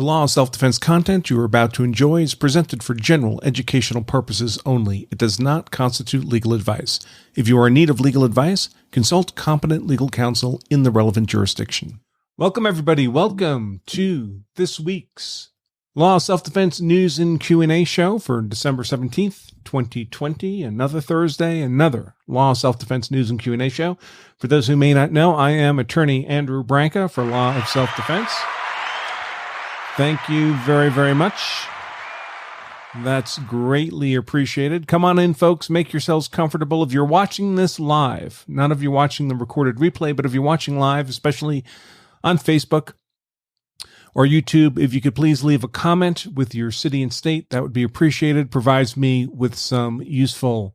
The Law of Self-Defense content you are about to enjoy is presented for general educational purposes only. It does not constitute legal advice. If you are in need of legal advice, consult competent legal counsel in the relevant jurisdiction. Welcome, everybody. Welcome to this week's Law of Self-Defense News and Q&A show for December 17th, 2020. Another Thursday, another Law of Self-Defense News and Q&A show. For those who may not know, I am attorney Andrew Branca for Law of Self-Defense. Thank you very, very much. That's greatly appreciated. Come on in, folks. Make yourselves comfortable. If you're watching this live, not if you're watching the recorded replay, but if you're watching live, especially on Facebook or YouTube, if you could please leave a comment with your city and state, that would be appreciated. Provides me with some useful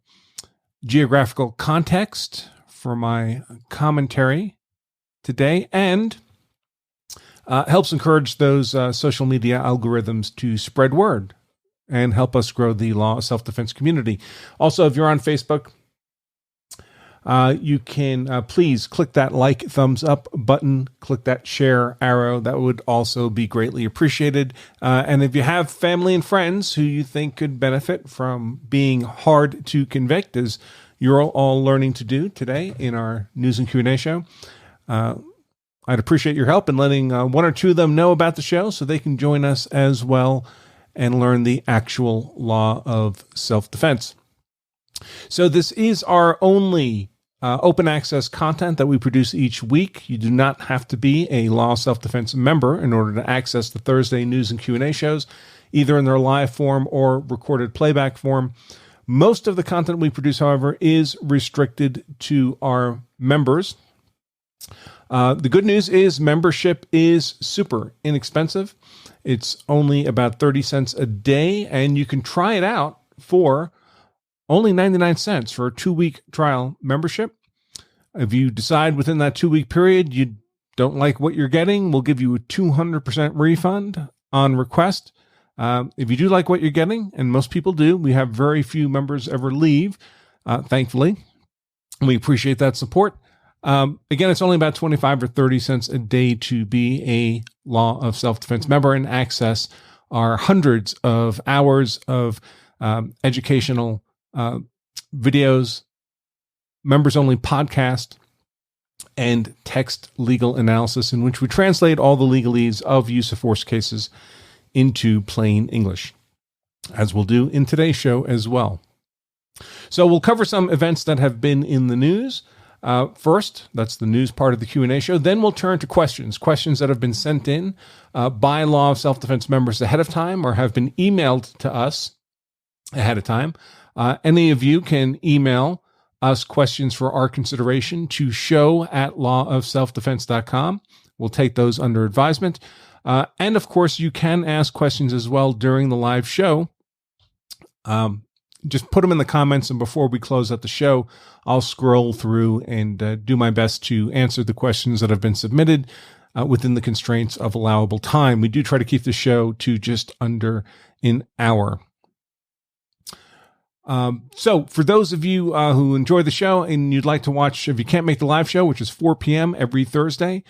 geographical context for my commentary today, and helps encourage those social media algorithms to spread word and help us grow the Law of Self-Defense community. Also, if you're on Facebook, you can please click that like, thumbs up button, click that share arrow. That would also be greatly appreciated. And if you have family and friends who you think could benefit from being hard to convict, as you're all learning to do today in our News and Q&A show, I'd appreciate your help in letting one or two of them know about the show so they can join us as well and learn the actual law of self-defense. So this is our only open access content that we produce each week. You do not have to be a Law of Self-Defense member in order to access the Thursday News and Q&A shows, either in their live form or recorded playback form. Most of the content we produce, however, is restricted to our members. The good news is membership is super inexpensive. It's only about 30 cents a day, and you can try it out for only 99 cents for a 2-week trial membership. If you decide within that 2-week period you don't like what you're getting, we'll give you a 200% refund on request. If you do like what you're getting, and most people do, we have very few members ever leave, thankfully. We appreciate that support. Again, it's only about 25 or 30 cents a day to be a Law of Self-Defense member and access our hundreds of hours of educational videos, members-only podcast, and text legal analysis in which we translate all the legalese of use of force cases into plain English, as we'll do in today's show as well. So we'll cover some events that have been in the news. First, that's the news part of the Q&A show. Then we'll turn to questions that have been sent in by Law of Self-Defense members ahead of time or have been emailed to us ahead of time. Any of you can email us questions for our consideration to show@lawofselfdefense.com. We'll take those under advisement. And of course, you can ask questions as well during the live show. Just put them in the comments, and before we close out the show, I'll scroll through and do my best to answer the questions that have been submitted within the constraints of allowable time. We do try to keep the show to just under an hour. So for those of you who enjoy the show and you'd like to watch, if you can't make the live show, which is 4 p.m. every Thursday,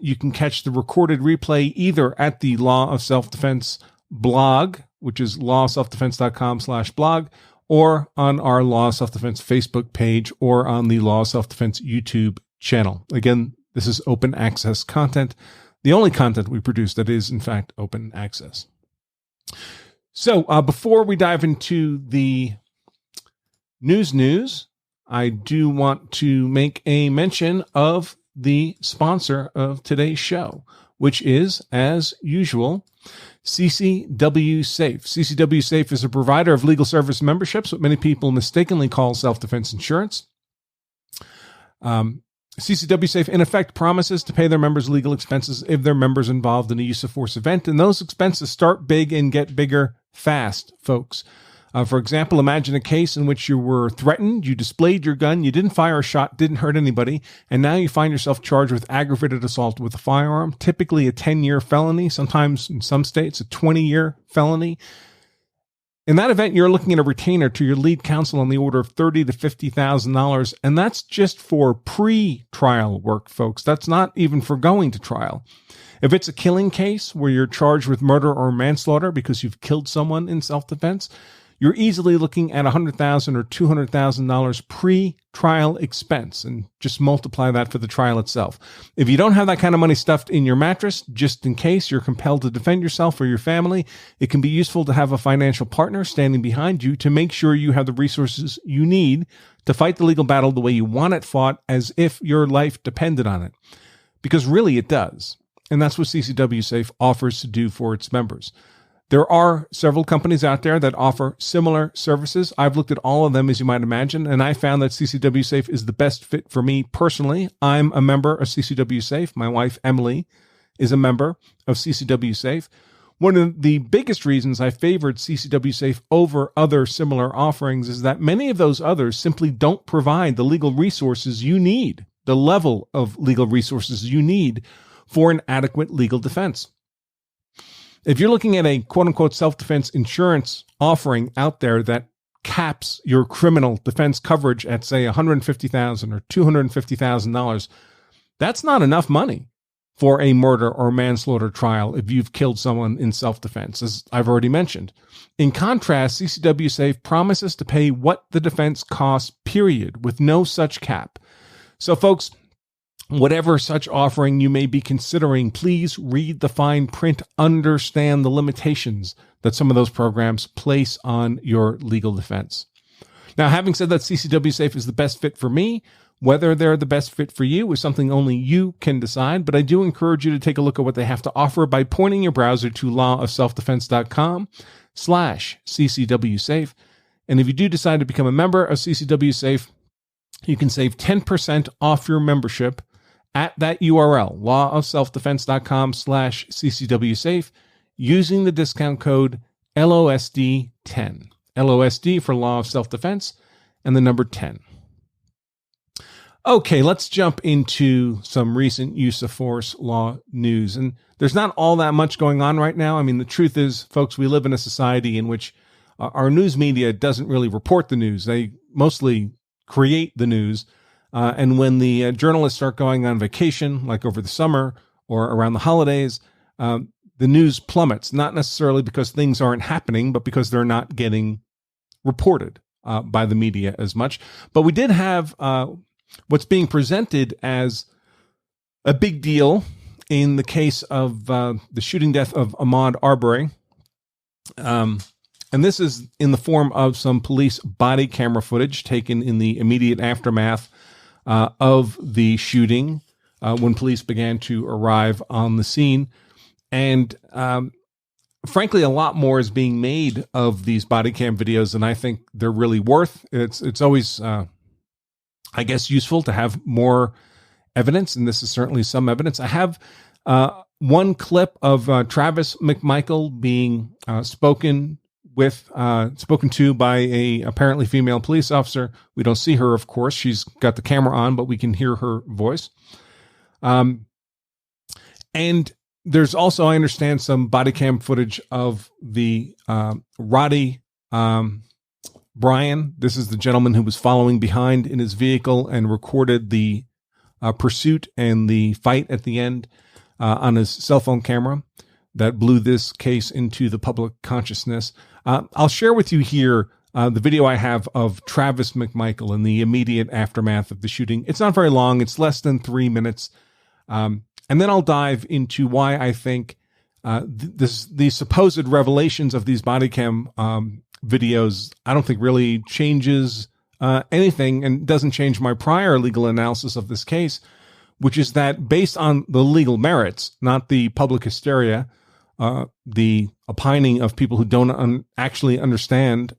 you can catch the recorded replay either at the Law of Self-Defense blog, which is lawofselfdefense.com/blog, or on our Law of Self-Defense Facebook page, or on the Law of Self-Defense YouTube channel. Again, this is open access content, the only content we produce that is, in fact, open access. So before we dive into the news, I do want to make a mention of the sponsor of today's show, which is, as usual, CCW Safe. CCW Safe is a provider of legal service memberships, what many people mistakenly call self-defense insurance. CCW Safe, in effect, promises to pay their members legal expenses if their members involved in a use of force event, and those expenses start big and get bigger fast, folks. For example, imagine a case in which you were threatened, you displayed your gun, you didn't fire a shot, didn't hurt anybody, and now you find yourself charged with aggravated assault with a firearm, typically a 10-year felony, sometimes in some states a 20-year felony. In that event, you're looking at a retainer to your lead counsel on the order of $30,000 to $50,000, and that's just for pre-trial work, folks. That's not even for going to trial. If it's a killing case where you're charged with murder or manslaughter because you've killed someone in self-defense, you're easily looking at $100,000 or $200,000 pre-trial expense, and just multiply that for the trial itself. If you don't have that kind of money stuffed in your mattress, just in case you're compelled to defend yourself or your family, it can be useful to have a financial partner standing behind you to make sure you have the resources you need to fight the legal battle the way you want it fought, as if your life depended on it. Because really it does. And that's what CCW Safe offers to do for its members. There are several companies out there that offer similar services. I've looked at all of them, as you might imagine, and I found that CCW Safe is the best fit for me personally. I'm a member of CCW Safe. My wife, Emily, is a member of CCW Safe. One of the biggest reasons I favored CCW Safe over other similar offerings is that many of those others simply don't provide the legal resources you need, the level of legal resources you need for an adequate legal defense. If you're looking at a quote-unquote self-defense insurance offering out there that caps your criminal defense coverage at, say, $150,000 or $250,000, that's not enough money for a murder or manslaughter trial if you've killed someone in self-defense, as I've already mentioned. In contrast, CCW Safe promises to pay what the defense costs, period, with no such cap. So, folks, whatever such offering you may be considering, please read the fine print, understand the limitations that some of those programs place on your legal defense. Now, having said that, CCW Safe is the best fit for me. Whether they're the best fit for you is something only you can decide, but I do encourage you to take a look at what they have to offer by pointing your browser to lawofselfdefense.com/CCW Safe. And if you do decide to become a member of CCW Safe, you can save 10% off your membership at that URL, lawofselfdefense.com/CCW Safe, using the discount code LOSD10. LOSD for Law of Self-Defense and the number 10. Okay, let's jump into some recent use of force law news. And there's not all that much going on right now. I mean, the truth is, folks, we live in a society in which our news media doesn't really report the news. They mostly create the news. And when the journalists start going on vacation, like over the summer or around the holidays, the news plummets, not necessarily because things aren't happening, but because they're not getting reported by the media as much. But we did have what's being presented as a big deal in the case of the shooting death of Ahmaud Arbery. And this is in the form of some police body camera footage taken in the immediate aftermath of the shooting when police began to arrive on the scene. And frankly, a lot more is being made of these body cam videos than I think they're really worth. It's always, I guess, useful to have more evidence, and this is certainly some evidence. I have one clip of Travis McMichael being spoken to by a apparently female police officer. We don't see her, of course. She's got the camera on, but we can hear her voice. And there's also, I understand, some body cam footage of the Roddy Bryan. This is the gentleman who was following behind in his vehicle and recorded the pursuit and the fight at the end on his cell phone camera that blew this case into the public consciousness. I'll share with you here the video I have of Travis McMichael in the immediate aftermath of the shooting. It's not very long. It's less than 3 minutes. And then I'll dive into why I think the supposed revelations of these body cam videos, I don't think really changes anything, and doesn't change my prior legal analysis of this case, which is that based on the legal merits, not the public hysteria, the opining of people who don't actually understand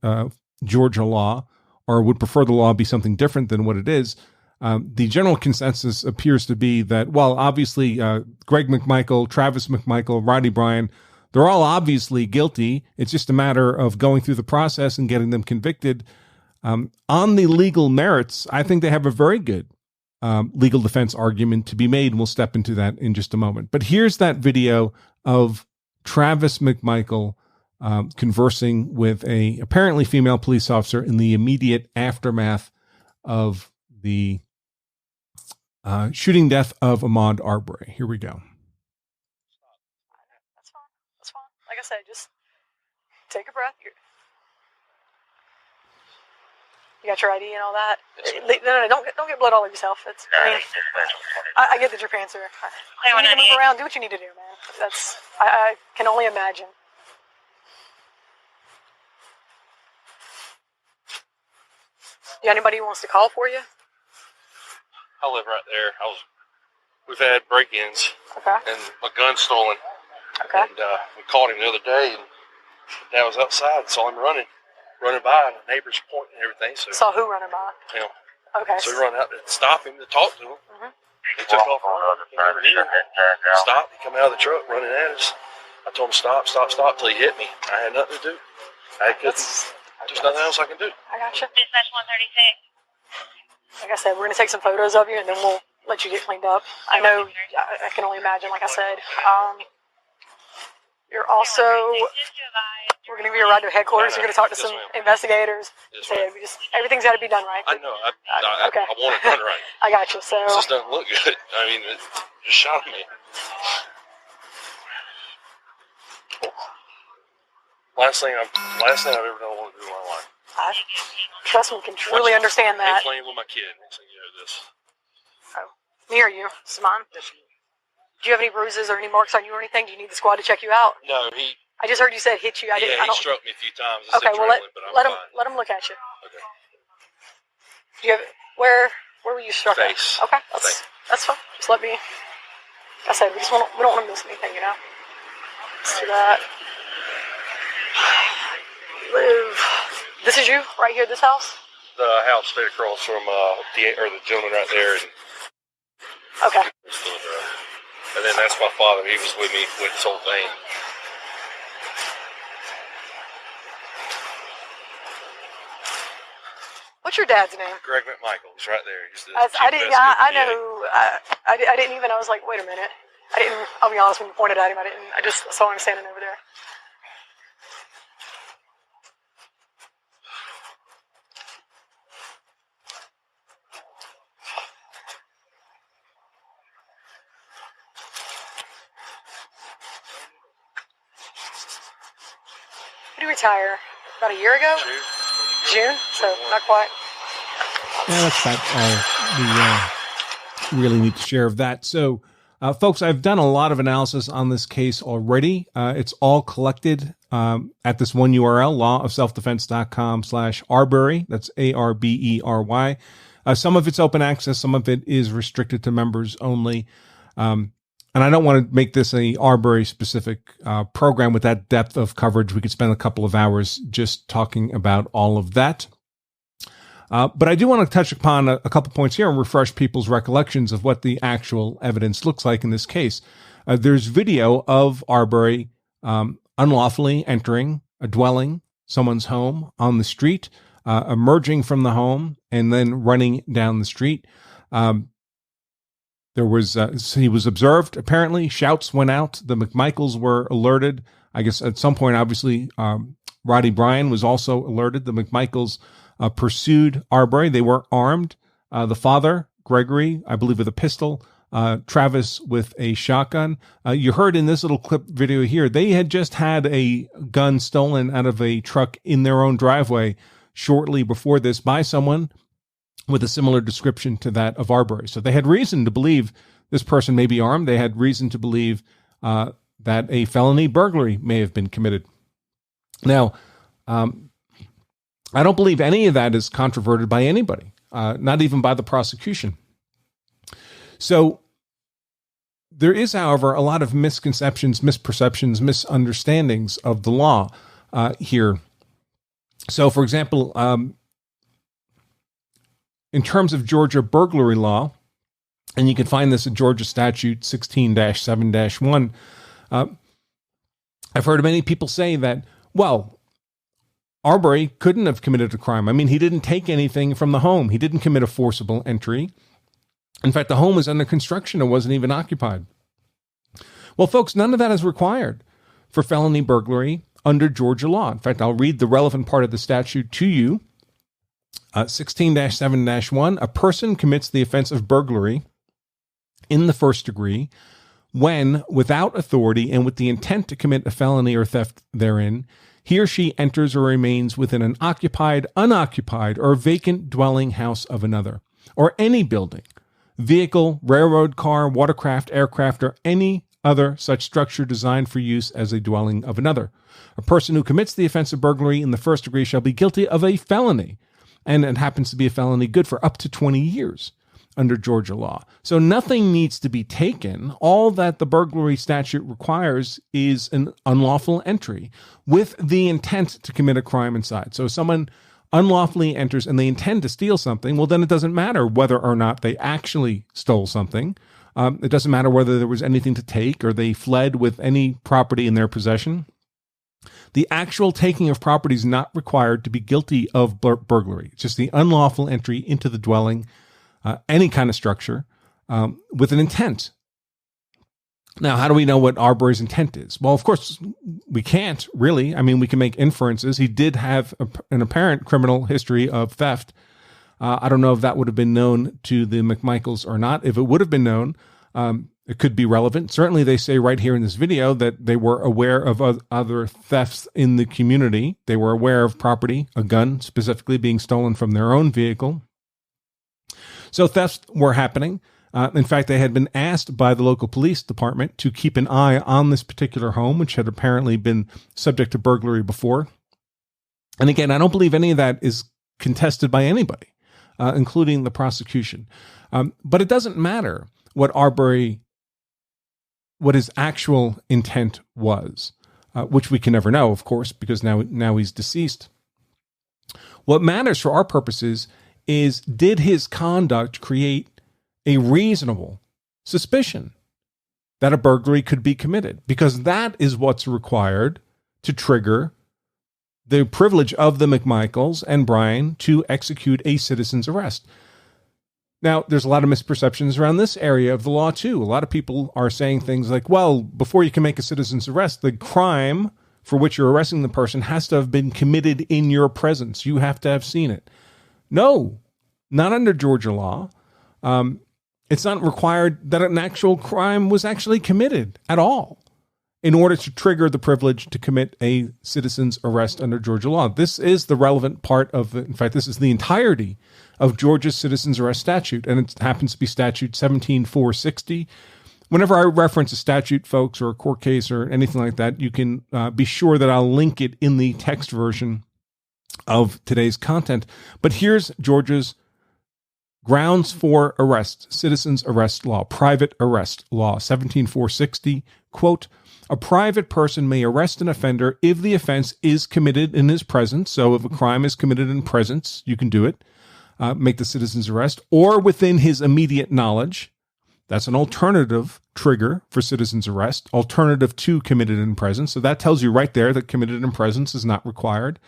Georgia law or would prefer the law be something different than what it is, the general consensus appears to be that, well, obviously, Greg McMichael, Travis McMichael, Roddy Bryan, they're all obviously guilty. It's just a matter of going through the process and getting them convicted. On the legal merits, I think they have a very good legal defense argument to be made, and we'll step into that in just a moment. But here's that video of Travis McMichael conversing with a apparently female police officer in the immediate aftermath of the shooting death of Ahmaud Arbery. Here we go. That's fine. That's fine. Like I said, just take a breath. You got your ID and all that? No, don't get blood all over yourself. I get that your pants are. You need to move around. Do what you need to do, man. I can only imagine. You got anybody who wants to call for you? I live right there. We've had break-ins. Okay. And my gun's stolen. Okay. And we called him the other day, and Dad was outside and saw him running by, and the neighbors pointing and everything. So saw who running by? Him. Okay. So we run out to stop him to talk to him. Mm-hmm. He took off running. He never did. Stopped. He come out of the truck running at us. I told him stop till he hit me. I had nothing to do. There's nothing else I can do. I gotcha. Dispatch 136. Like I said, we're gonna take some photos of you, and then we'll let you get cleaned up. I know. I can only imagine. Like I said, you're also. We're going to give you a ride to headquarters. You're going to talk to some investigators. Everything's got to be done right. I know. Okay. I want it done right. I got you. So. It just doesn't look good. I mean, it just shot me. Last thing I've ever done want to do in my life. Trust me, can truly understand that. I'm playing with my kid. Next thing you know, this. Oh. Me or you? This is mine. Do you have any bruises or any marks on you or anything? Do you need the squad to check you out? No, I just heard you said hit you. He struck me a few times. Okay, well let him look at you. Okay. Do you have where were you struck? Face. Okay, that's fine. Just let me. Like I said, we don't want to miss anything, you know. Let's do that. This is you right here. This house. The house straight across from the gentleman right there. Okay. And then that's my father. He was with me with this whole thing. What's your dad's name? Greg McMichael. He's right there. He's the I know. I didn't even. I was like, wait a minute. I'll be honest. When you pointed at him, I just saw him standing over there. Did he retire? About a year ago? June? So not quite. Yeah, that's about all we really need to share of that. So, folks, I've done a lot of analysis on this case already. It's all collected at this one URL, lawofselfdefense.com/Arbery. That's ARBERY. Some of it's open access. Some of it is restricted to members only. And I don't want to make this a Arbery specific program with that depth of coverage. We could spend a couple of hours just talking about all of that. But I do want to touch upon a couple points here and refresh people's recollections of what the actual evidence looks like in this case. There's video of Arbery unlawfully entering a dwelling, someone's home on the street, emerging from the home, and then running down the street. He was observed, apparently. Shouts went out. The McMichaels were alerted. I guess at some point, obviously, Roddy Bryan was also alerted. The McMichaels pursued Arbery. They were armed. The father, Gregory, I believe with a pistol, Travis with a shotgun. You heard in this little clip video here, they had just had a gun stolen out of a truck in their own driveway shortly before this by someone with a similar description to that of Arbery. So they had reason to believe this person may be armed. They had reason to believe that a felony burglary may have been committed. Now, I don't believe any of that is controverted by anybody, not even by the prosecution. So there is, however, a lot of misconceptions, misperceptions, misunderstandings of the law here. So, for example, in terms of Georgia burglary law, and you can find this in Georgia statute 16-7-1, I've heard many people say that, well, Arbery couldn't have committed a crime. I mean, he didn't take anything from the home. He didn't commit a forcible entry. In fact, the home was under construction. It wasn't even occupied. Well, folks, none of that is required for felony burglary under Georgia law. In fact, I'll read the relevant part of the statute to you. 16-7-1, a person commits the offense of burglary in the first degree when, without authority and with the intent to commit a felony or theft therein, he or she enters or remains within an occupied, unoccupied, or vacant dwelling house of another, or any building, vehicle, railroad car, watercraft, aircraft, or any other such structure designed for use as a dwelling of another. A person who commits the offense of burglary in the first degree shall be guilty of a felony, and it happens to be a felony good for up to 20 years under Georgia law. So nothing needs to be taken. All that the burglary statute requires is an unlawful entry with the intent to commit a crime inside. So if someone unlawfully enters and they intend to steal something, well, then it doesn't matter whether or not they actually stole something. It doesn't matter whether there was anything to take or they fled with any property in their possession. The actual taking of property is not required to be guilty of burglary. It's just the unlawful entry into the dwelling, any kind of structure, with an intent. Now, how do we know what Arbery's intent is? Well, of course, we can't really. I mean, we can make inferences. He did have an apparent criminal history of theft. I don't know if that would have been known to the McMichaels or not. If it would have been known, it could be relevant. Certainly, they say right here in this video that they were aware of other thefts in the community. They were aware of property, a gun specifically, being stolen from their own vehicle. So thefts were happening. In fact, they had been asked by the local police department to keep an eye on this particular home, which had apparently been subject to burglary before. And again, I don't believe any of that is contested by anybody, including the prosecution. But it doesn't matter what his actual intent was, which we can never know, of course, because now he's deceased. What matters for our purposes is, did his conduct create a reasonable suspicion that a burglary could be committed? Because that is what's required to trigger the privilege of the McMichaels and Brian to execute a citizen's arrest. Now, there's a lot of misperceptions around this area of the law, too. A lot of people are saying things like, well, before you can make a citizen's arrest, the crime for which you're arresting the person has to have been committed in your presence. You have to have seen it. No, not under Georgia law. It's not required that an actual crime was actually committed at all in order to trigger the privilege to commit a citizen's arrest under Georgia law. This is the relevant part of in fact, this is the entirety of Georgia's citizen's arrest statute, and it happens to be statute 17460. Whenever I reference a statute, folks, or a court case or anything like that, you can be sure that I'll link it in the text version of today's content. But here's Georgia's grounds for arrest, citizen's arrest law, private arrest law, 17460, quote, a private person may arrest an offender if the offense is committed in his presence. So if a crime is committed in presence, you can do it, make the citizen's arrest, or within his immediate knowledge. That's an alternative trigger for citizen's arrest, alternative to committed in presence. So that tells you right there that committed in presence is not required.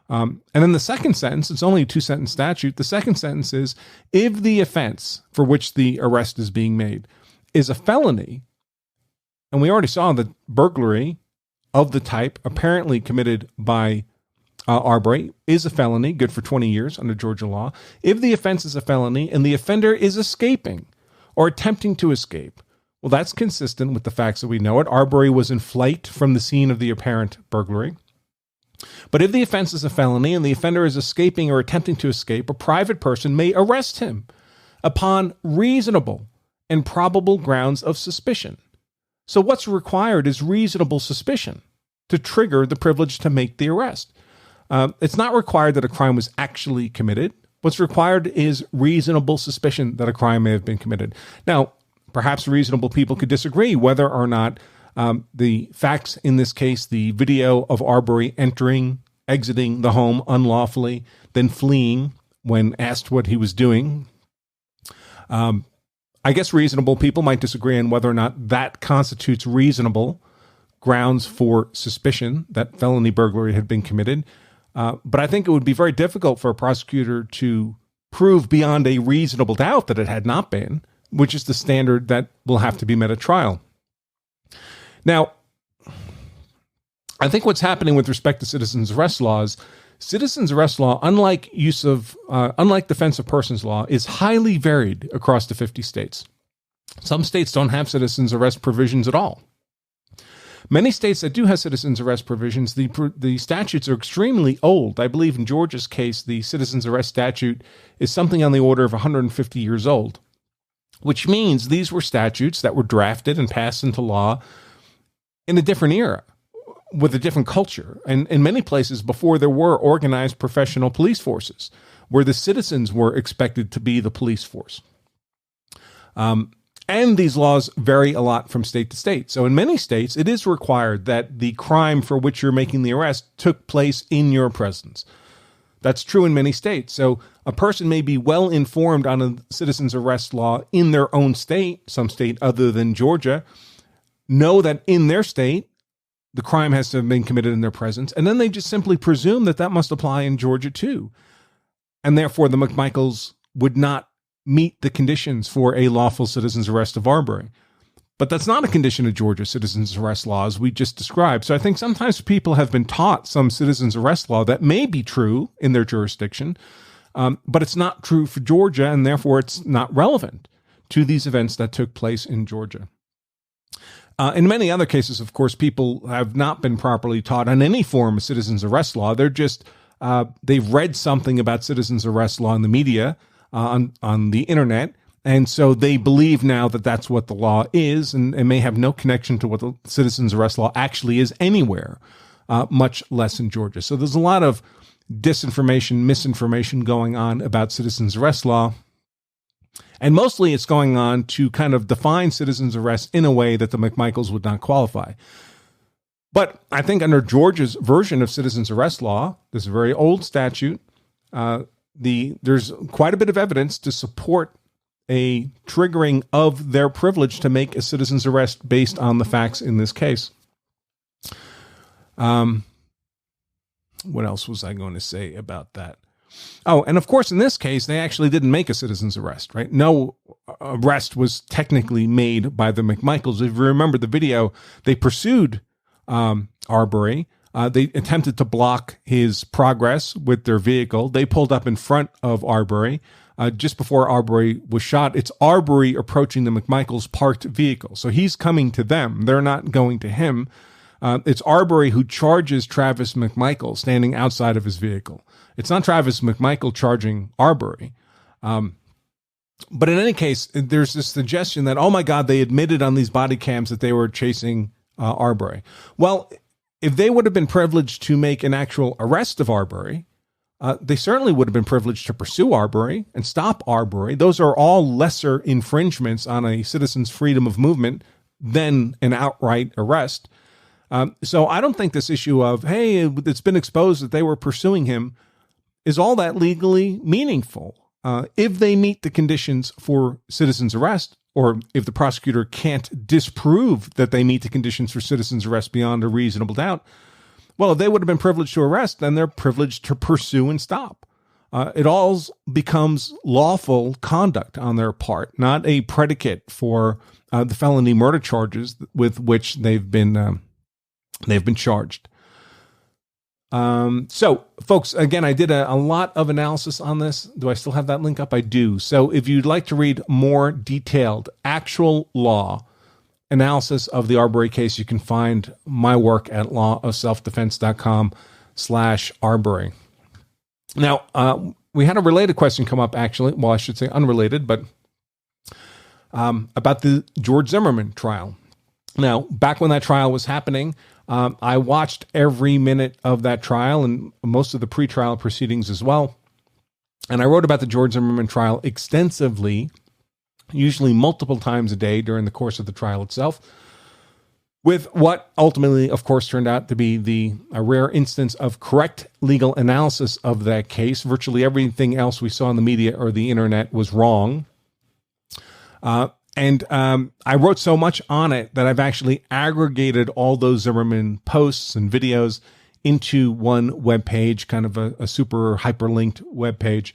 And then the second sentence, it's only a 2-sentence statute. The second sentence is, if the offense for which the arrest is being made is a felony, and we already saw that burglary of the type apparently committed by Arbery is a felony, good for 20 years under Georgia law. If the offense is a felony and the offender is escaping or attempting to escape, well, that's consistent with the facts that we know it. Arbery was in flight from the scene of the apparent burglary. But if the offense is a felony and the offender is escaping or attempting to escape, a private person may arrest him upon reasonable and probable grounds of suspicion. So what's required is reasonable suspicion to trigger the privilege to make the arrest. It's not required that a crime was actually committed. What's required is reasonable suspicion that a crime may have been committed. Now, perhaps reasonable people could disagree whether or not the facts in this case, the video of Arbery exiting the home unlawfully, then fleeing when asked what he was doing. I guess reasonable people might disagree on whether or not that constitutes reasonable grounds for suspicion that felony burglary had been committed. But I think it would be very difficult for a prosecutor to prove beyond a reasonable doubt that it had not been, which is the standard that will have to be met at trial. Now, I think what's happening with respect to citizens arrest laws, citizens arrest law, unlike defense of persons law, is highly varied across the 50 states. Some states don't have citizens arrest provisions at all. Many states that do have citizens arrest provisions, the statutes are extremely old. I believe in Georgia's case, the citizens arrest statute is something on the order of 150 years old, which means these were statutes that were drafted and passed into law in a different era, with a different culture, and in many places before there were organized professional police forces, where the citizens were expected to be the police force. And these laws vary a lot from state to state. So in many states, it is required that the crime for which you're making the arrest took place in your presence. That's true in many states. So a person may be well informed on a citizen's arrest law in their own state, some state other than Georgia, know that in their state, the crime has to have been committed in their presence, and then they just simply presume that that must apply in Georgia too. And therefore, the McMichaels would not meet the conditions for a lawful citizen's arrest of Arbery. But that's not a condition of Georgia citizen's arrest law, as we just described. So I think sometimes people have been taught some citizen's arrest law that may be true in their jurisdiction, but it's not true for Georgia, and therefore it's not relevant to these events that took place in Georgia. In many other cases, of course, people have not been properly taught on any form of citizens arrest law. They're just, they've read something about citizens arrest law in the media, on the internet, and so they believe now that that's what the law is, and may have no connection to what the citizens arrest law actually is anywhere, much less in Georgia. So there's a lot of disinformation, misinformation going on about citizens arrest law. And mostly it's going on to kind of define citizens arrest in a way that the McMichaels would not qualify. But I think under Georgia's version of citizens arrest law, this is a very old statute, there's quite a bit of evidence to support a triggering of their privilege to make a citizen's arrest based on the facts in this case. What else was I going to say about that? Oh, and of course, in this case, they actually didn't make a citizen's arrest, right? No arrest was technically made by the McMichaels. If you remember the video, they pursued Arbery. They attempted to block his progress with their vehicle. They pulled up in front of Arbery. Just before Arbery was shot, it's Arbery approaching the McMichaels' parked vehicle. So he's coming to them. They're not going to him. It's Arbery who charges Travis McMichael standing outside of his vehicle. It's not Travis McMichael charging Arbery. But in any case, there's this suggestion that, oh my God, they admitted on these body cams that they were chasing Arbery. Well, if they would have been privileged to make an actual arrest of Arbery, they certainly would have been privileged to pursue Arbery and stop Arbery. Those are all lesser infringements on a citizen's freedom of movement than an outright arrest. So I don't think this issue of, hey, it's been exposed that they were pursuing him is all that legally meaningful. If they meet the conditions for citizen's arrest, or if the prosecutor can't disprove that they meet the conditions for citizen's arrest beyond a reasonable doubt, well, if they would have been privileged to arrest, then they're privileged to pursue and stop. It all becomes lawful conduct on their part, not a predicate for the felony murder charges with which they've been charged. So, folks, again, I did a lot of analysis on this. Do I still have that link up? I do. So if you'd like to read more detailed actual law analysis of the Arbery case, you can find my work at lawofselfdefense.com/Arbery. Now, we had a related question come up, actually. Well, I should say unrelated, but about the George Zimmerman trial. Now, back when that trial was happening, I watched every minute of that trial and most of the pretrial proceedings as well. And I wrote about the George Zimmerman trial extensively, usually multiple times a day during the course of the trial itself, with what ultimately, of course, turned out to be a rare instance of correct legal analysis of that case. Virtually everything else we saw in the media or the internet was wrong. And I wrote so much on it that I've actually aggregated all those Zimmerman posts and videos into one web page, kind of a super hyperlinked web page.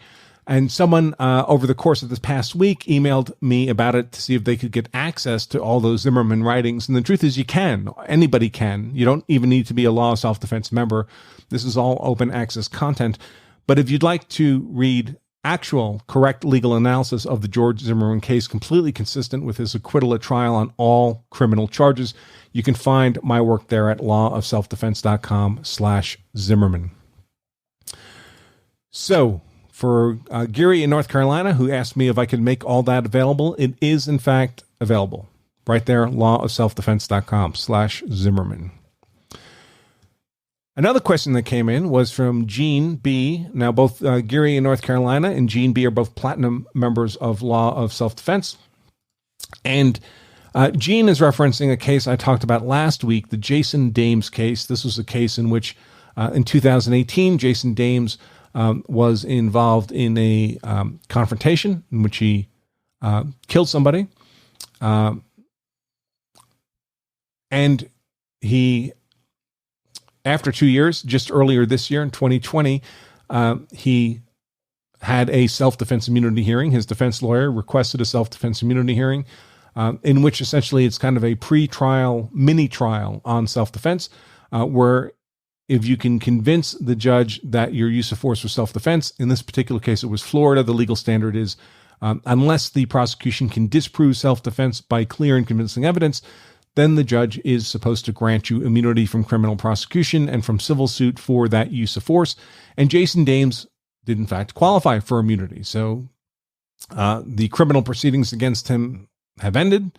And someone over the course of this past week emailed me about it to see if they could get access to all those Zimmerman writings. And the truth is you can. Anybody can. You don't even need to be a Law of Self-Defense member. This is all open access content. But if you'd like to read actual correct legal analysis of the George Zimmerman case, completely consistent with his acquittal at trial on all criminal charges, you can find my work there at lawofselfdefense.com/Zimmerman. So, for Gary in North Carolina, who asked me if I could make all that available, it is in fact available. Right there, lawofselfdefense.com/Zimmerman. Another question that came in was from Gene B. Now, both Gary in North Carolina and Gene B. are both platinum members of Law of Self-Defense. And Gene is referencing a case I talked about last week, the Jason Dames case. This was a case in which, in 2018, Jason Dames was involved in a confrontation in which he killed somebody. And he, after 2 years, just earlier this year in 2020, he had a self-defense immunity hearing. His defense lawyer requested a self-defense immunity hearing in which essentially it's kind of a pre-trial, mini-trial on self-defense where if you can convince the judge that your use of force was self-defense, in this particular case it was Florida, the legal standard is unless the prosecution can disprove self-defense by clear and convincing evidence, then the judge is supposed to grant you immunity from criminal prosecution and from civil suit for that use of force. And Jason Dames did in fact qualify for immunity. So the criminal proceedings against him have ended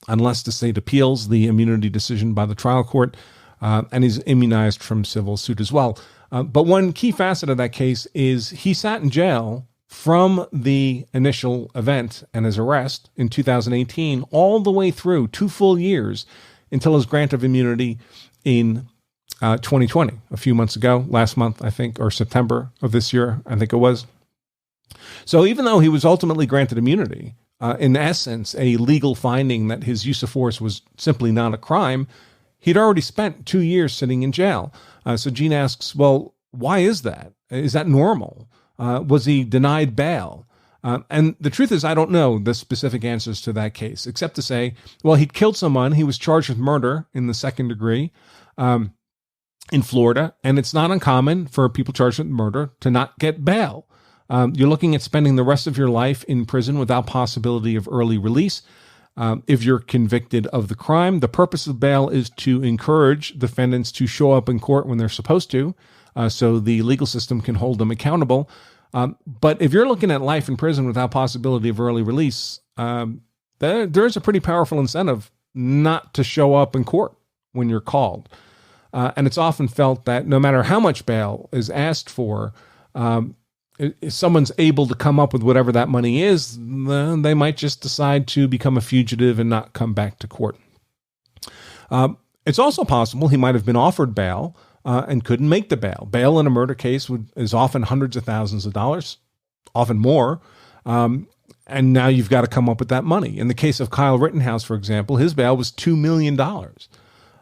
unless the state appeals the immunity decision by the trial court, and he's immunized from civil suit as well. But one key facet of that case is he sat in jail from the initial event and his arrest in 2018 all the way through 2 full years until his grant of immunity in 2020, a few months ago, last month, I think, or September of this year, I think it was. So even though he was ultimately granted immunity, in essence, a legal finding that his use of force was simply not a crime, he'd already spent 2 years sitting in jail. So Gene asks, well, why is that? Is that normal? Was he denied bail? And the truth is, I don't know the specific answers to that case, except to say, well, he'd killed someone. He was charged with murder in the second degree in Florida. And it's not uncommon for people charged with murder to not get bail. You're looking at spending the rest of your life in prison without possibility of early release. If you're convicted of the crime, the purpose of bail is to encourage defendants to show up in court when they're supposed to, so the legal system can hold them accountable. But if you're looking at life in prison without possibility of early release, there's a pretty powerful incentive not to show up in court when you're called. And it's often felt that no matter how much bail is asked for, if someone's able to come up with whatever that money is, then they might just decide to become a fugitive and not come back to court. It's also possible he might have been offered bail and couldn't make the bail. Bail in a murder case is often hundreds of thousands of dollars, often more. And now you've got to come up with that money. In the case of Kyle Rittenhouse, for example, his bail was $2 million.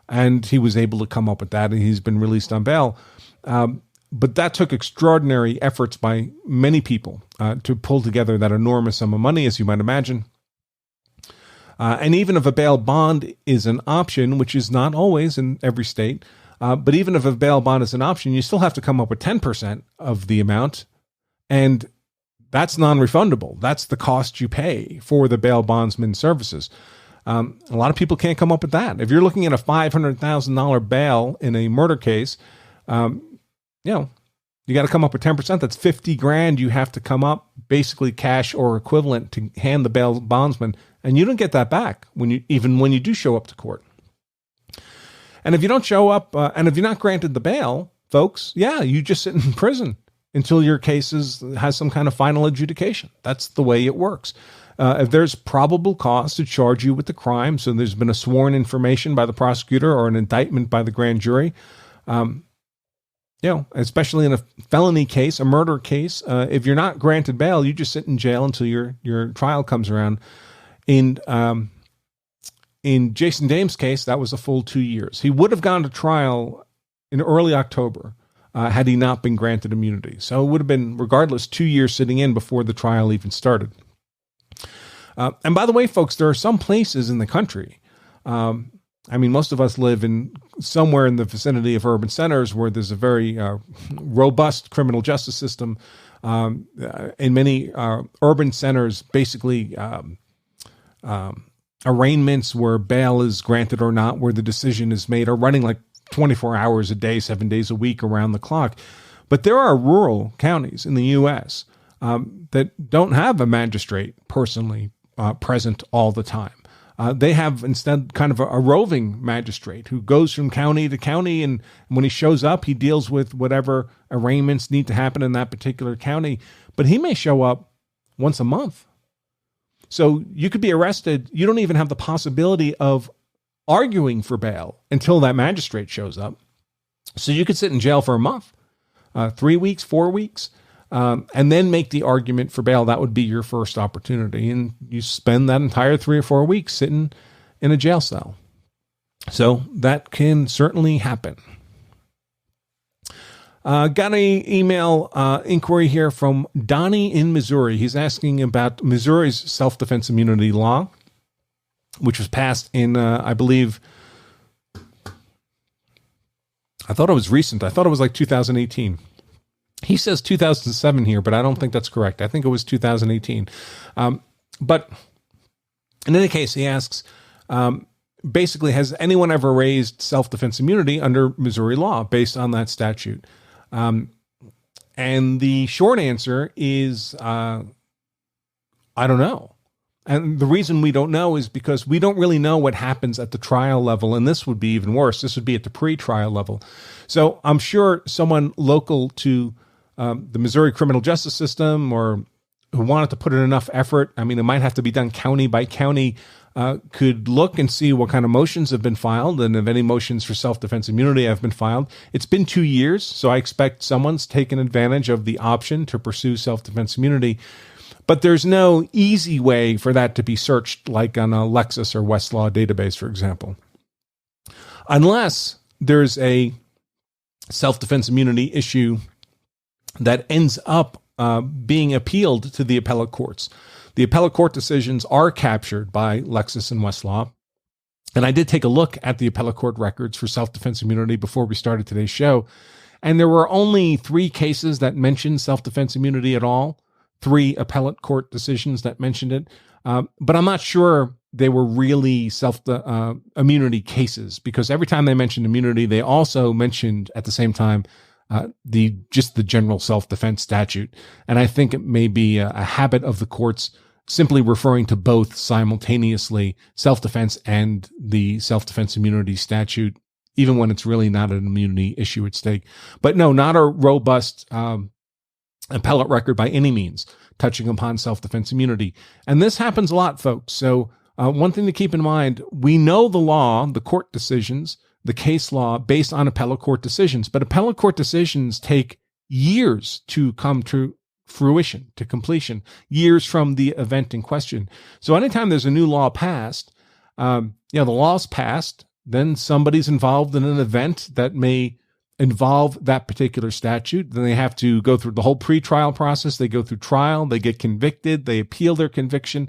And he was able to come up with that, and he's been released on bail. But that took extraordinary efforts by many people to pull together that enormous sum of money, as you might imagine. And even if a bail bond is an option, which is not always in every state, but even if a bail bond is an option, you still have to come up with 10% of the amount. And that's non-refundable. That's the cost you pay for the bail bondsman services. A lot of people can't come up with that. If you're looking at a $500,000 bail in a murder case, you got to come up with 10%. That's $50,000 you have to come up, basically cash or equivalent, to hand the bail bondsman, and you don't get that back when you do show up to court. And if you don't show up, and if you're not granted the bail, folks, you just sit in prison until your case has some kind of final adjudication. That's the way it works. If there's probable cause to charge you with the crime, so there's been a sworn information by the prosecutor or an indictment by the grand jury, especially in a felony case, a murder case, if you're not granted bail, you just sit in jail until your trial comes around. In Jason Dames' case, that was a full 2 years. He would have gone to trial in early October, had he not been granted immunity. So it would have been, regardless, 2 years sitting in before the trial even started. And by the way, folks, there are some places in the country, most of us live in somewhere in the vicinity of urban centers where there's a very robust criminal justice system. In many urban centers, basically arraignments where bail is granted or not, where the decision is made, are running like 24 hours a day, 7 days a week, around the clock. But there are rural counties in the U.S. That don't have a magistrate personally present all the time. They have instead kind of a roving magistrate who goes from county to county, and when he shows up, he deals with whatever arraignments need to happen in that particular county. But he may show up once a month. So you could be arrested. You don't even have the possibility of arguing for bail until that magistrate shows up. So you could sit in jail for a month, 3 weeks, 4 weeks, and then make the argument for bail. That would be your first opportunity. And you spend that entire 3 or 4 weeks sitting in a jail cell. So that can certainly happen. Got an email inquiry here from Donnie in Missouri. He's asking about Missouri's self-defense immunity law, which was passed in, I believe, I thought it was recent. I thought it was like 2018. He says 2007 here, but I don't think that's correct. I think it was 2018. But in any case, he asks, basically, has anyone ever raised self-defense immunity under Missouri law based on that statute? And the short answer is, I don't know. And the reason we don't know is because we don't really know what happens at the trial level. And this would be even worse. This would be at the pre-trial level. So I'm sure someone local to the Missouri criminal justice system, or who wanted to put in enough effort, it might have to be done county by county, could look and see what kind of motions have been filed and if any motions for self-defense immunity have been filed. It's been 2 years, so I expect someone's taken advantage of the option to pursue self-defense immunity. But there's no easy way for that to be searched, like on a Lexis or Westlaw database, for example. Unless there's a self-defense immunity issue that ends up being appealed to the appellate courts. The appellate court decisions are captured by Lexis and Westlaw. And I did take a look at the appellate court records for self-defense immunity before we started today's show. And there were only 3 cases that mentioned self-defense immunity at all. 3 appellate court decisions that mentioned it. But I'm not sure they were really immunity cases, because every time they mentioned immunity, they also mentioned at the same time the general self-defense statute. And I think it may be a habit of the courts simply referring to both simultaneously, self-defense and the self-defense immunity statute, even when it's really not an immunity issue at stake. But no, not a robust appellate record by any means touching upon self-defense immunity. And this happens a lot, folks. So one thing to keep in mind, we know the law, the court decisions, the case law based on appellate court decisions, but appellate court decisions take years to come to fruition, to completion, years from the event in question. So anytime there's a new law passed, the law's passed, then somebody's involved in an event that may involve that particular statute. Then they have to go through the whole pre-trial process. They go through trial, they get convicted, they appeal their conviction.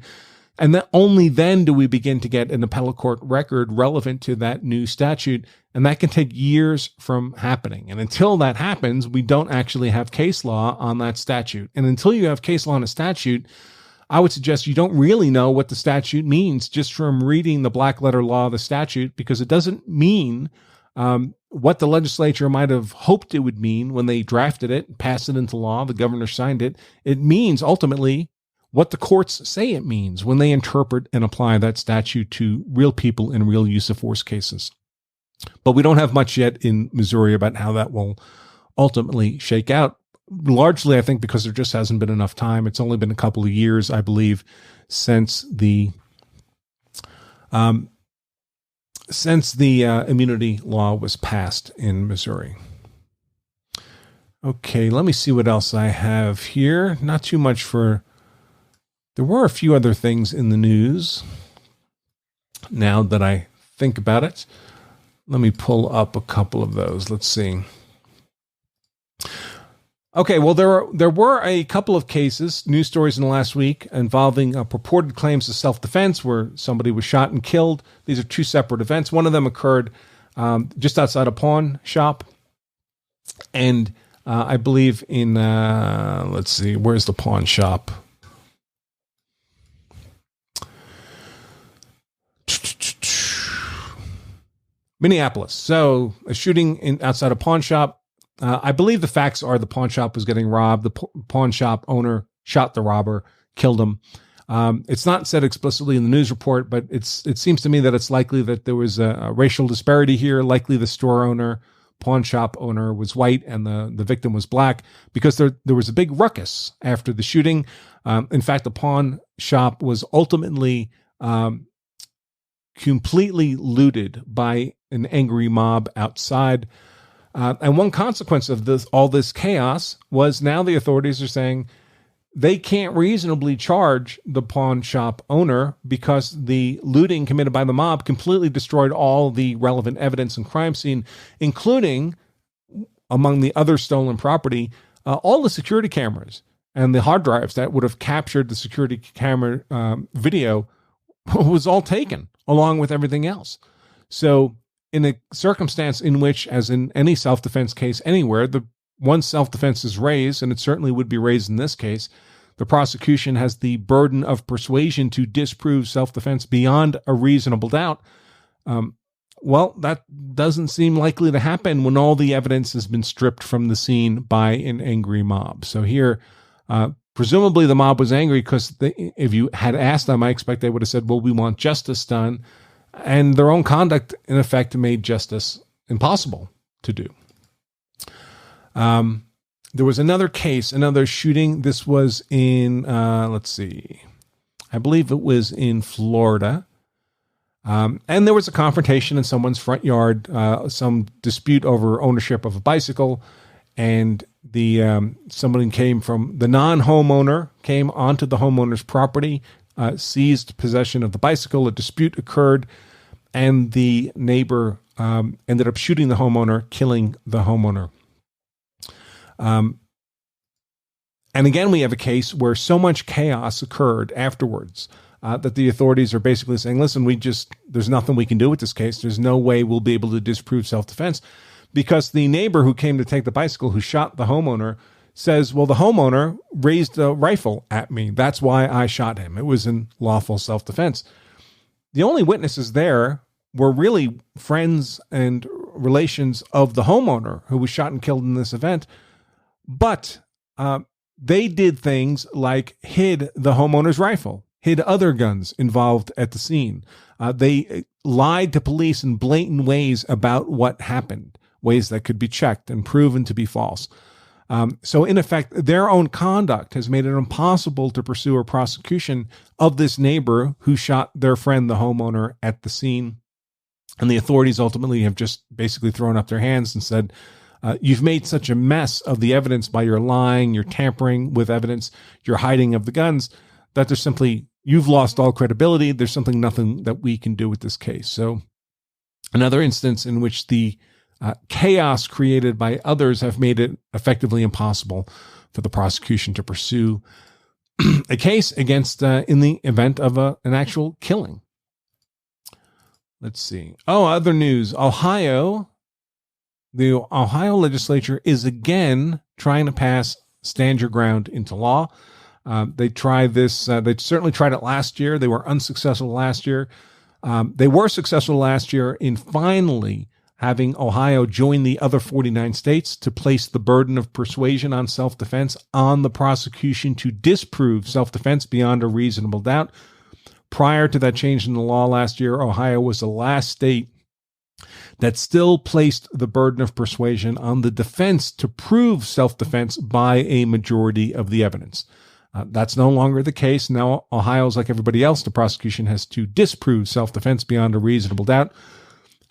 And then only then do we begin to get an appellate court record relevant to that new statute. And that can take years from happening. And until that happens, we don't actually have case law on that statute. And until you have case law on a statute, I would suggest you don't really know what the statute means just from reading the black letter law of the statute, because it doesn't mean what the legislature might have hoped it would mean when they drafted it, passed it into law, the governor signed it. It means ultimately what the courts say it means when they interpret and apply that statute to real people in real use of force cases. But we don't have much yet in Missouri about how that will ultimately shake out. Largely, I think, because there just hasn't been enough time. It's only been a couple of years, I believe, since the immunity law was passed in Missouri. Okay, let me see what else I have here. Not too much for... There were a few other things in the news. Now that I think about it, let me pull up a couple of those. Let's see. Okay, well, there were a couple of cases, news stories in the last week involving purported claims of self-defense where somebody was shot and killed. These are two separate events. One of them occurred just outside a pawn shop. And I believe in, let's see, where's the pawn shop? Minneapolis. So a shooting outside a pawn shop. I believe the facts are the pawn shop was getting robbed. The pawn shop owner shot the robber, killed him. It's not said explicitly in the news report, but it seems to me that it's likely that there was a racial disparity here. Likely the store owner, pawn shop owner was white and the victim was black, because there was a big ruckus after the shooting. In fact, the pawn shop was ultimately completely looted by an angry mob outside. And one consequence of all this chaos was now the authorities are saying they can't reasonably charge the pawn shop owner because the looting committed by the mob completely destroyed all the relevant evidence and crime scene, including, among the other stolen property, all the security cameras and the hard drives that would have captured the security camera video was all taken along with everything else. So in a circumstance in which, as in any self-defense case anywhere, the one self-defense is raised, and it certainly would be raised in this case, the prosecution has the burden of persuasion to disprove self-defense beyond a reasonable doubt. Well, that doesn't seem likely to happen when all the evidence has been stripped from the scene by an angry mob. So here, presumably the mob was angry because if you had asked them, I expect they would have said, well, we want justice done. And their own conduct, in effect, made justice impossible to do. There was another case, another shooting. This was in, let's see, I believe it was in Florida. And there was a confrontation in someone's front yard, some dispute over ownership of a bicycle. And somebody came from the non-homeowner, came onto the homeowner's property, seized possession of the bicycle. A dispute occurred, and the neighbor ended up shooting the homeowner, killing the homeowner. And again, we have a case where so much chaos occurred afterwards that the authorities are basically saying, listen, there's nothing we can do with this case. There's no way we'll be able to disprove self-defense, because the neighbor who came to take the bicycle, who shot the homeowner, says, well, the homeowner raised a rifle at me. That's why I shot him. It was in lawful self-defense. The only witnesses there were really friends and relations of the homeowner who was shot and killed in this event. But they did things like hid the homeowner's rifle, hid other guns involved at the scene. They lied to police in blatant ways about what happened, ways that could be checked and proven to be false. So in effect, their own conduct has made it impossible to pursue a prosecution of this neighbor who shot their friend, the homeowner, at the scene. And the authorities ultimately have just basically thrown up their hands and said, you've made such a mess of the evidence by your lying, your tampering with evidence, your hiding of the guns, that you've lost all credibility. There's simply nothing that we can do with this case. So another instance in which the chaos created by others have made it effectively impossible for the prosecution to pursue a case against in the event of an actual killing. Let's see. Oh, other news. The Ohio legislature is again trying to pass stand your ground into law. They tried this. They certainly tried it last year. They were unsuccessful last year. They were successful last year in finally having Ohio join the other 49 states to place the burden of persuasion on self-defense on the prosecution to disprove self-defense beyond a reasonable doubt. Prior to that change in the law last year, Ohio was the last state that still placed the burden of persuasion on the defense to prove self-defense by a majority of the evidence. That's no longer the case. Now, Ohio's like everybody else. The prosecution has to disprove self-defense beyond a reasonable doubt.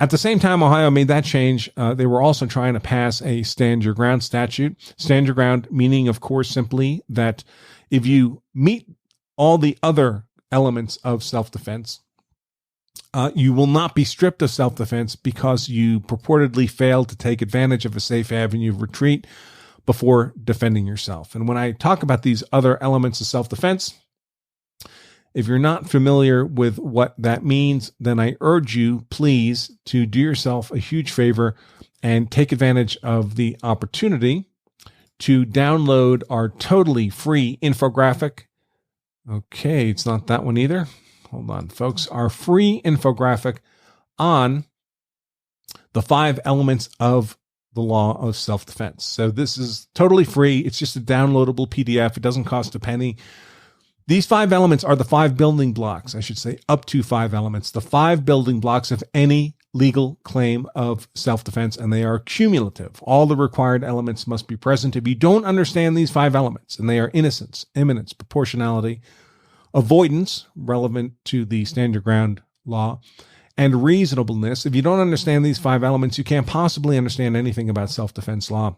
At the same time Ohio made that change, they were also trying to pass a stand your ground statute. Stand your ground meaning, of course, simply that if you meet all the other elements of self-defense, you will not be stripped of self-defense because you purportedly failed to take advantage of a safe avenue of retreat. before defending yourself. And when I talk about these other elements of self-defense, if you're not familiar with what that means, then I urge you, please, to do yourself a huge favor and take advantage of the opportunity to download our totally free infographic. Okay, it's not that one either. Hold on, folks. Our free infographic on the 5 elements of the law of self-defense. So this is totally free. It's just a downloadable PDF. It doesn't cost a penny. These 5 elements are the 5 building blocks, I should say, up to 5 elements, the 5 building blocks of any legal claim of self-defense, and they are cumulative. All the required elements must be present. If you don't understand these 5 elements, and they are innocence, imminence, proportionality, avoidance, relevant to the stand your ground law, and reasonableness, if you don't understand these 5 elements, you can't possibly understand anything about self-defense law.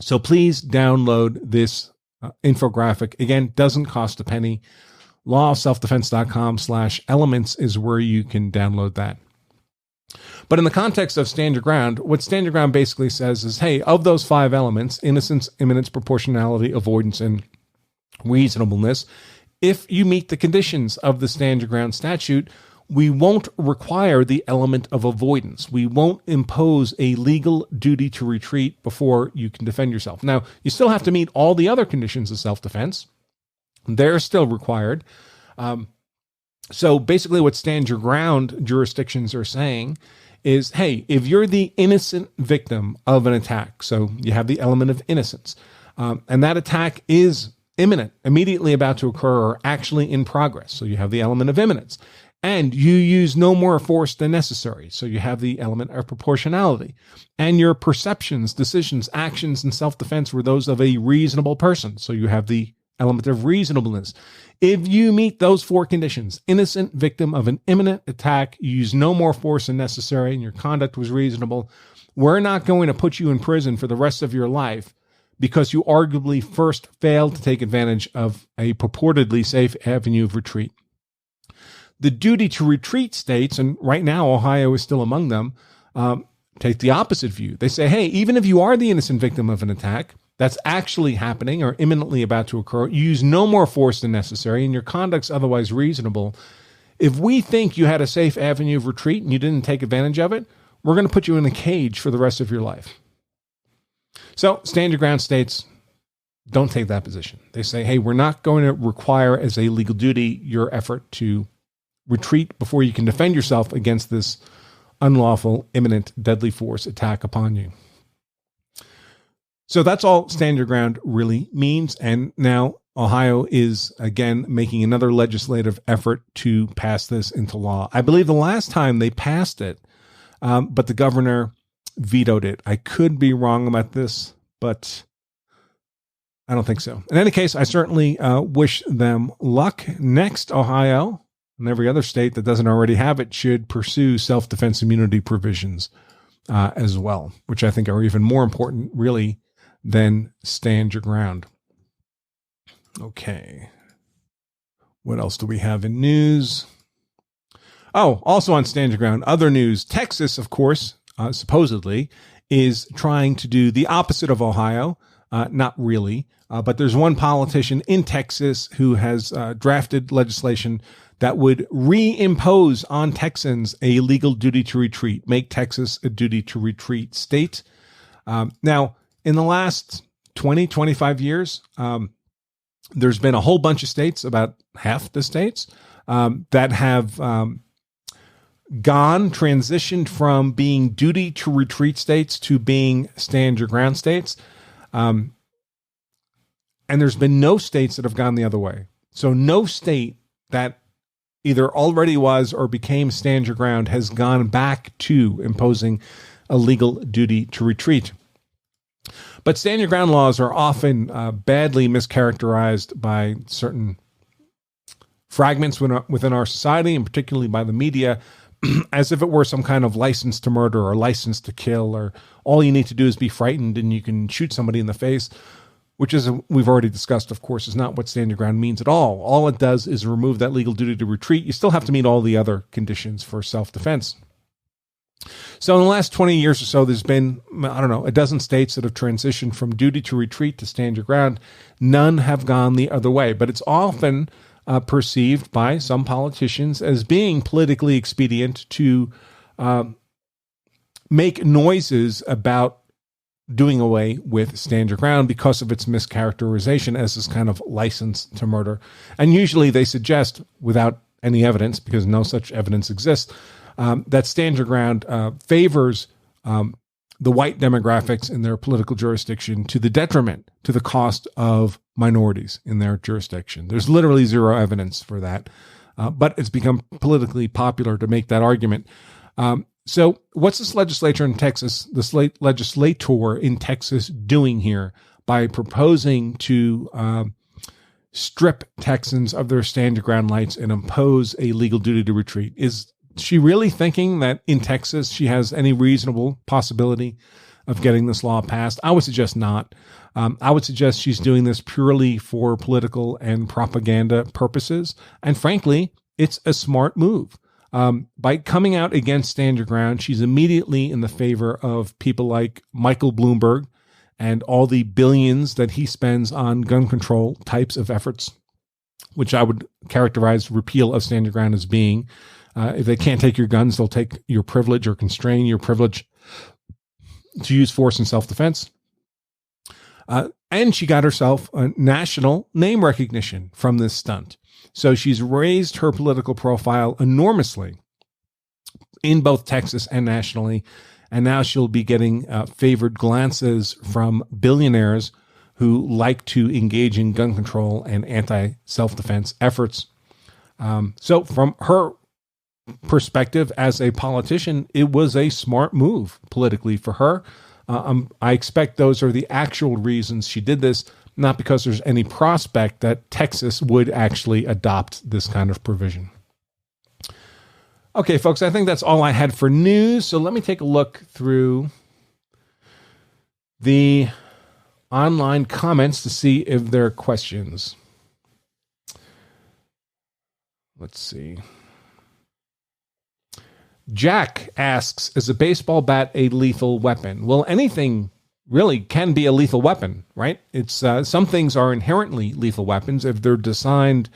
So please download this infographic. Again, doesn't cost a penny. lawofselfdefense.com/elements is where you can download that. But in the context of stand your ground, what stand your ground basically says is, hey, of those 5 elements, innocence, imminence, proportionality, avoidance, and reasonableness, if you meet the conditions of the stand your ground statute, we won't require the element of avoidance. We won't impose a legal duty to retreat before you can defend yourself. Now, you still have to meet all the other conditions of self-defense. They're still required. So basically what stand your ground jurisdictions are saying is, hey, if you're the innocent victim of an attack, so you have the element of innocence, and that attack is imminent, immediately about to occur, or actually in progress, so you have the element of imminence, and you use no more force than necessary, so you have the element of proportionality, and your perceptions, decisions, actions, and self-defense were those of a reasonable person, so you have the element of reasonableness. If you meet those 4 conditions, innocent victim of an imminent attack, you use no more force than necessary, and your conduct was reasonable, we're not going to put you in prison for the rest of your life because you arguably first failed to take advantage of a purportedly safe avenue of retreat. The duty to retreat states, and right now Ohio is still among them, take the opposite view. They say, hey, even if you are the innocent victim of an attack that's actually happening or imminently about to occur, you use no more force than necessary, and your conduct's otherwise reasonable. If we think you had a safe avenue of retreat and you didn't take advantage of it, we're going to put you in a cage for the rest of your life. So stand your ground states don't take that position. They say, hey, we're not going to require as a legal duty your effort to retreat before you can defend yourself against this unlawful, imminent, deadly force attack upon you. So that's all stand your ground really means. And now Ohio is again making another legislative effort to pass this into law. I believe the last time they passed it, but the governor vetoed it. I could be wrong about this, but I don't think so. In any case, I certainly wish them luck. Next, Ohio and every other state that doesn't already have it should pursue self-defense immunity provisions as well, which I think are even more important, really, than stand your ground. Okay. What else do we have in news? Oh, also on stand your ground, other news. Texas, of course, supposedly, is trying to do the opposite of Ohio. Not really, but there's one politician in Texas who has drafted legislation that would reimpose on Texans a legal duty to retreat, make Texas a duty to retreat state. Now, in the last 20, 25 years, there's been a whole bunch of states, about half the states, that have transitioned from being duty to retreat states to being stand your ground states. And there's been no states that have gone the other way. So no state that either already was or became stand your ground has gone back to imposing a legal duty to retreat. But stand your ground laws are often badly mischaracterized by certain fragments within our society, and particularly by the media, as if it were some kind of license to murder or license to kill, or all you need to do is be frightened and you can shoot somebody in the face, which is, we've already discussed, of course, is not what stand your ground means at all. All it does is remove that legal duty to retreat. You still have to meet all the other conditions for self-defense. So in the last 20 years or so, there's been, I don't know, a dozen states that have transitioned from duty to retreat to stand your ground. None have gone the other way, but it's often perceived by some politicians as being politically expedient to make noises about doing away with stand your ground because of its mischaracterization as this kind of license to murder. And usually they suggest, without any evidence, because no such evidence exists, that stand your ground favors the white demographics in their political jurisdiction to the detriment, to the cost of minorities in their jurisdiction. There's literally zero evidence for that, but it's become politically popular to make that argument. So what's this legislature in Texas, this legislator in Texas doing here by proposing to strip Texans of their stand your ground rights and impose a legal duty to retreat? Is she really thinking that in Texas she has any reasonable possibility of getting this law passed? I would suggest not. I would suggest she's doing this purely for political and propaganda purposes. And frankly, it's a smart move. By coming out against stand your ground, she's immediately in the favor of people like Michael Bloomberg and all the billions that he spends on gun control types of efforts, which I would characterize repeal of stand your ground as being. If they can't take your guns, they'll take your privilege or constrain your privilege to use force in self-defense. And she got herself a national name recognition from this stunt. So she's raised her political profile enormously in both Texas and nationally. And now she'll be getting favored glances from billionaires who like to engage in gun control and anti-self-defense efforts. So from her perspective as a politician, it was a smart move politically for her. I expect those are the actual reasons she did this, not because there's any prospect that Texas would actually adopt this kind of provision. Okay, folks, I think that's all I had for news. So let me take a look through the online comments to see if there are questions. Let's see. Jack asks, is a baseball bat a lethal weapon? Well, anything really can be a lethal weapon, right? It's some things are inherently lethal weapons if they're designed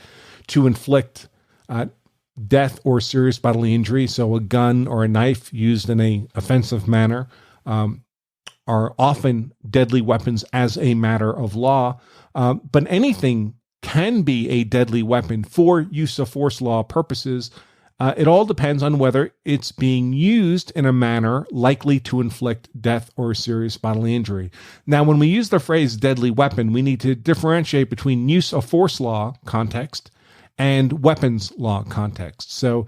to inflict death or serious bodily injury. So a gun or a knife used in a offensive manner are often deadly weapons as a matter of law. But anything can be a deadly weapon for use of force law purposes. It all depends on whether it's being used in a manner likely to inflict death or serious bodily injury. Now, when we use the phrase deadly weapon, we need to differentiate between use of force law context and weapons law context. So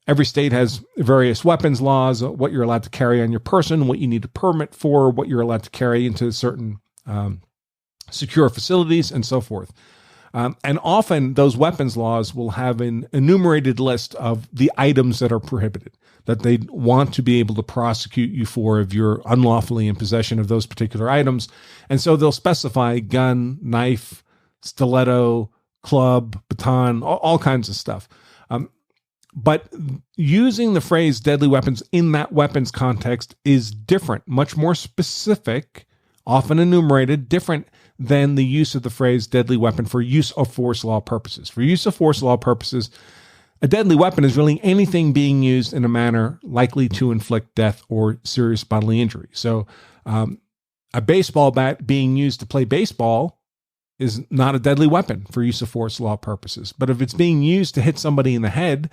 every state has various weapons laws, what you're allowed to carry on your person, what you need a permit for, what you're allowed to carry into certain secure facilities, and so forth. And often those weapons laws will have an enumerated list of the items that are prohibited, that they want to be able to prosecute you for if you're unlawfully in possession of those particular items. And so they'll specify gun, knife, stiletto, club, baton, all kinds of stuff. But using the phrase deadly weapons in that weapons context is different, much more specific, often enumerated, different than the use of the phrase deadly weapon for use of force law purposes. For use of force law purposes, a deadly weapon is really anything being used in a manner likely to inflict death or serious bodily injury. So a baseball bat being used to play baseball is not a deadly weapon for use of force law purposes. But if it's being used to hit somebody in the head,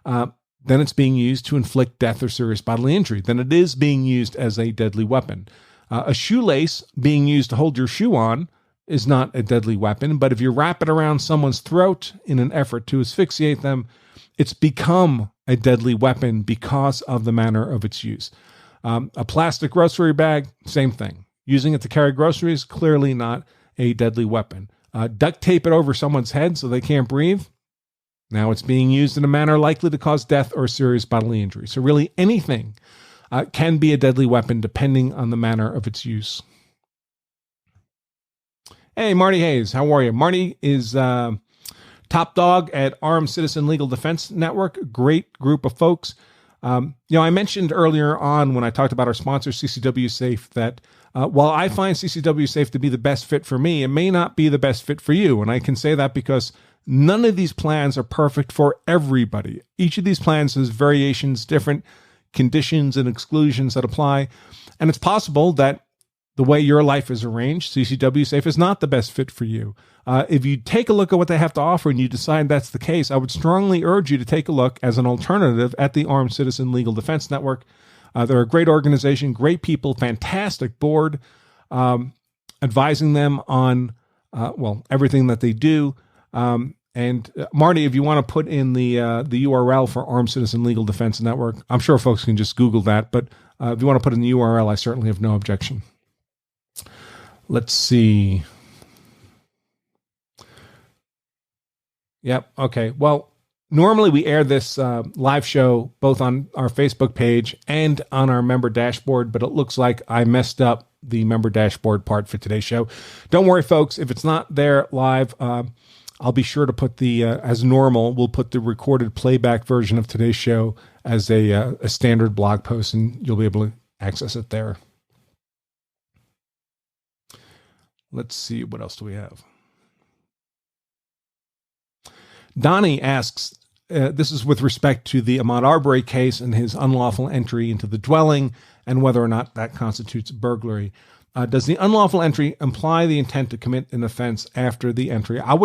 then it's being used to inflict death or serious bodily injury. Then it is being used as a deadly weapon. A shoelace being used to hold your shoe on is not a deadly weapon, but if you wrap it around someone's throat in an effort to asphyxiate them, it's become a deadly weapon because of the manner of its use. A plastic grocery bag, same thing. Using it to carry groceries, clearly not a deadly weapon. Duct tape it over someone's head so they can't breathe. Now it's being used in a manner likely to cause death or serious bodily injury. So really anything can be a deadly weapon depending on the manner of its use. Hey, Marty Hayes, how are you? Marty is top dog at Armed Citizen Legal Defense Network. Great group of folks. I mentioned earlier on when I talked about our sponsor, CCW Safe, that while I find CCW Safe to be the best fit for me, it may not be the best fit for you. And I can say that because none of these plans are perfect for everybody. Each of these plans has variations, different conditions and exclusions that apply. And it's possible that the way your life is arranged, CCW Safe is not the best fit for you. If you take a look at what they have to offer and you decide that's the case, I would strongly urge you to take a look as an alternative at the Armed Citizen Legal Defense Network. They're a great organization, great people, fantastic board, advising them on, everything that they do. And Marty, if you want to put in the URL for Armed Citizen Legal Defense Network, I'm sure folks can just Google that. But if you want to put in the URL, I certainly have no objection. Let's see. Yep. Okay. Well, normally we air this live show both on our Facebook page and on our member dashboard, but it looks like I messed up the member dashboard part for today's show. Don't worry, folks. If it's not there live, I'll be sure to put as normal, we'll put the recorded playback version of today's show as a standard blog post, and you'll be able to access it there. Let's see, what else do we have? Donnie asks, this is with respect to the Ahmaud Arbery case and his unlawful entry into the dwelling and whether or not that constitutes burglary. Does the unlawful entry imply the intent to commit an offense after the entry? I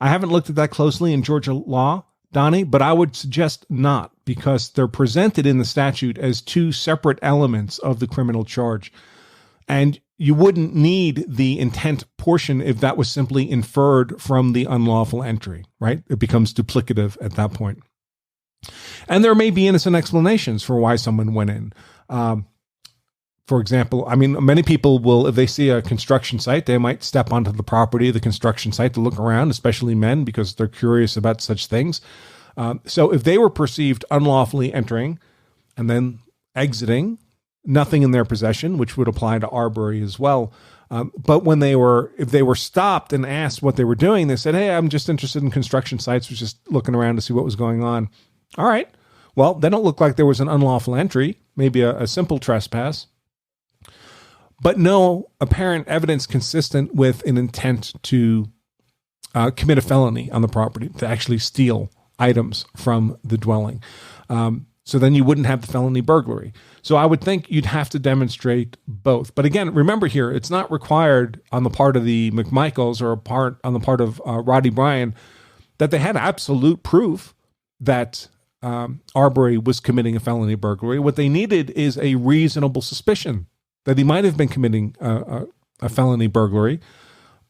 haven't looked at that closely in Georgia law, Donnie, but I would suggest not, because they're presented in the statute as two separate elements of the criminal charge. And you wouldn't need the intent portion if that was simply inferred from the unlawful entry, right? It becomes duplicative at that point. And there may be innocent explanations for why someone went in. For example, many people will, if they see a construction site, they might step onto the property of the construction site to look around, especially men, because they're curious about such things. So if they were perceived unlawfully entering and then exiting, nothing in their possession, which would apply to Arbery as well. But if they were stopped and asked what they were doing, they said, "Hey, I'm just interested in construction sites, was just looking around to see what was going on." All right. Well, they don't look like there was an unlawful entry, maybe a simple trespass, but no apparent evidence consistent with an intent to commit a felony on the property, to actually steal items from the dwelling. So then you wouldn't have the felony burglary. So I would think you'd have to demonstrate both. But again, remember here, it's not required on the part of the McMichaels or on the part of Roddy Bryan that they had absolute proof that Arbery was committing a felony burglary. What they needed is a reasonable suspicion that he might have been committing a felony burglary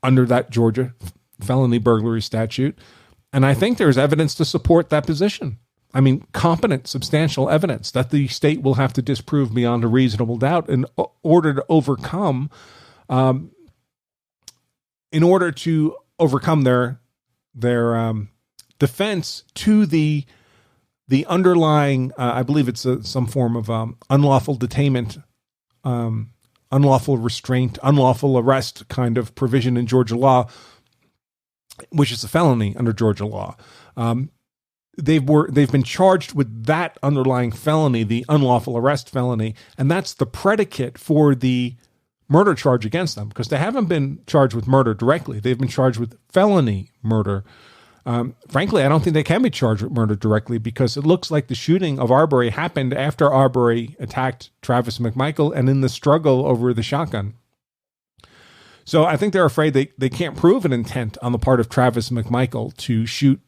under that Georgia felony burglary statute. And I think there's evidence to support that position. Competent, substantial evidence that the state will have to disprove beyond a reasonable doubt in order to overcome their defense to the underlying, I believe it's some form of unlawful detainment, unlawful restraint, unlawful arrest kind of provision in Georgia law, which is a felony under Georgia law. They've been charged with that underlying felony, the unlawful arrest felony, and that's the predicate for the murder charge against them, because they haven't been charged with murder directly. They've been charged with felony murder. Frankly, I don't think they can be charged with murder directly, because it looks like the shooting of Arbery happened after Arbery attacked Travis McMichael and in the struggle over the shotgun. So I think they're afraid they can't prove an intent on the part of Travis McMichael to shoot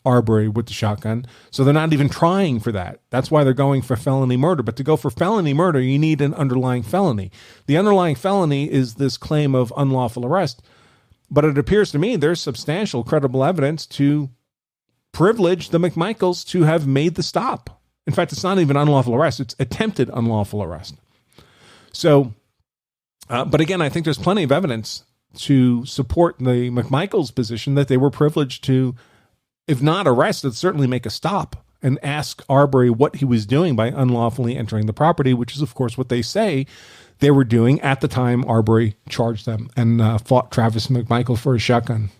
Arbery with the shotgun. So they're not even trying for that. That's why they're going for felony murder. But to go for felony murder, you need an underlying felony. The underlying felony is this claim of unlawful arrest. But it appears to me there's substantial credible evidence to privilege the McMichaels to have made the stop. In fact, it's not even unlawful arrest. It's attempted unlawful arrest. So, but again, I think there's plenty of evidence to support the McMichaels' position that they were privileged to, if not arrested, certainly make a stop and ask Arbery what he was doing by unlawfully entering the property, which is, of course, what they say they were doing at the time Arbery charged them and fought Travis McMichael for a shotgun.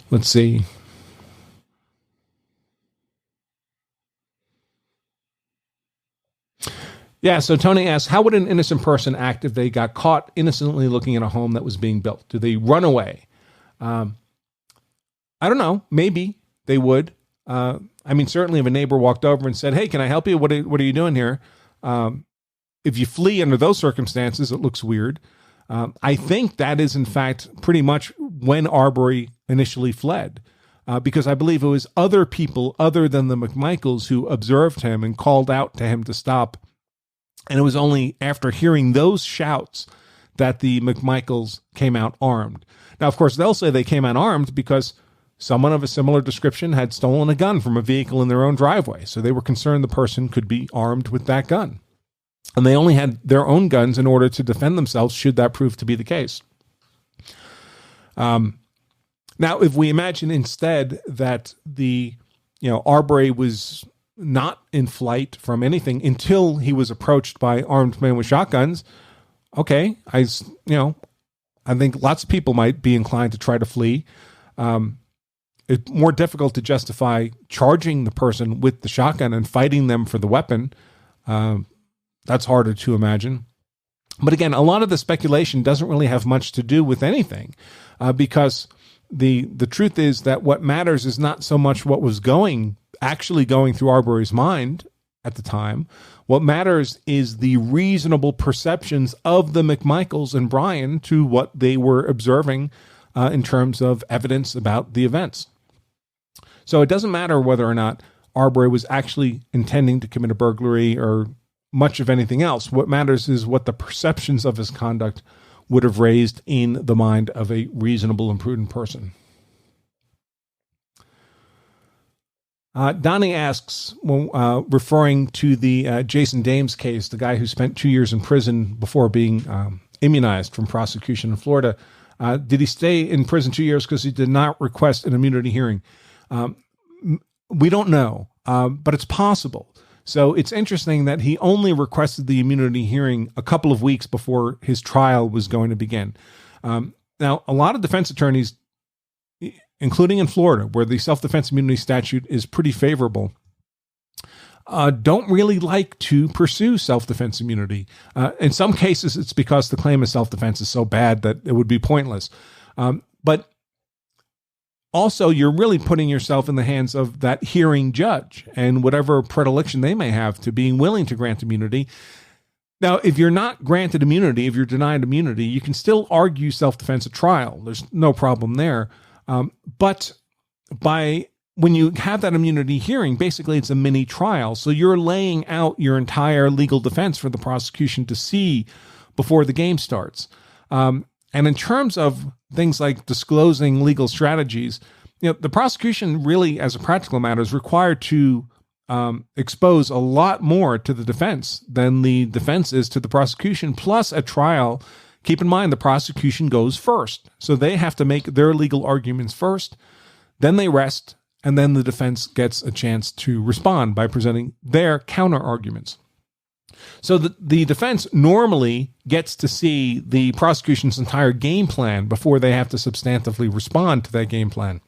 Let's see. Yeah, so Tony asks, how would an innocent person act if they got caught innocently looking at a home that was being built? Do they run away? I don't know. Maybe they would. Certainly if a neighbor walked over and said, hey, can I help you? What are you doing here? If you flee under those circumstances, it looks weird. I think that is, in fact, pretty much when Arbery initially fled, because I believe it was other people other than the McMichaels who observed him and called out to him to stop. And it was only after hearing those shouts that the McMichaels came out armed. Now, of course, they'll say they came out armed because someone of a similar description had stolen a gun from a vehicle in their own driveway. So they were concerned the person could be armed with that gun. And they only had their own guns in order to defend themselves should that prove to be the case. Now, if we imagine instead that Arbery was not in flight from anything until he was approached by armed men with shotguns, okay, I think lots of people might be inclined to try to flee. It's more difficult to justify charging the person with the shotgun and fighting them for the weapon. That's harder to imagine. But again, a lot of the speculation doesn't really have much to do with anything, because the truth is that what matters is not so much what was actually going through Arbery's mind at the time. What matters is the reasonable perceptions of the McMichaels and Brian to what they were observing in terms of evidence about the events. So it doesn't matter whether or not Arbery was actually intending to commit a burglary or much of anything else. What matters is what the perceptions of his conduct would have raised in the mind of a reasonable and prudent person. Donnie asks, referring to the Jason Dames case, the guy who spent 2 years in prison before being immunized from prosecution in Florida, did he stay in prison 2 years because he did not request an immunity hearing? We don't know, but it's possible. So it's interesting that he only requested the immunity hearing a couple of weeks before his trial was going to begin. Now, a lot of defense attorneys, including in Florida, where the self-defense immunity statute is pretty favorable, don't really like to pursue self-defense immunity. In some cases, it's because the claim of self-defense is so bad that it would be pointless. But also, you're really putting yourself in the hands of that hearing judge and whatever predilection they may have to being willing to grant immunity. Now, if you're not granted immunity, if you're denied immunity, you can still argue self-defense at trial. There's no problem there. But when you have that immunity hearing, basically it's a mini trial. So you're laying out your entire legal defense for the prosecution to see before the game starts. And in terms of things like disclosing legal strategies, the prosecution really, as a practical matter, is required to expose a lot more to the defense than the defense is to the prosecution. Plus, at trial, keep in mind the prosecution goes first. So they have to make their legal arguments first, then they rest, and then the defense gets a chance to respond by presenting their counter arguments. So the defense normally gets to see the prosecution's entire game plan before they have to substantively respond to that game plan.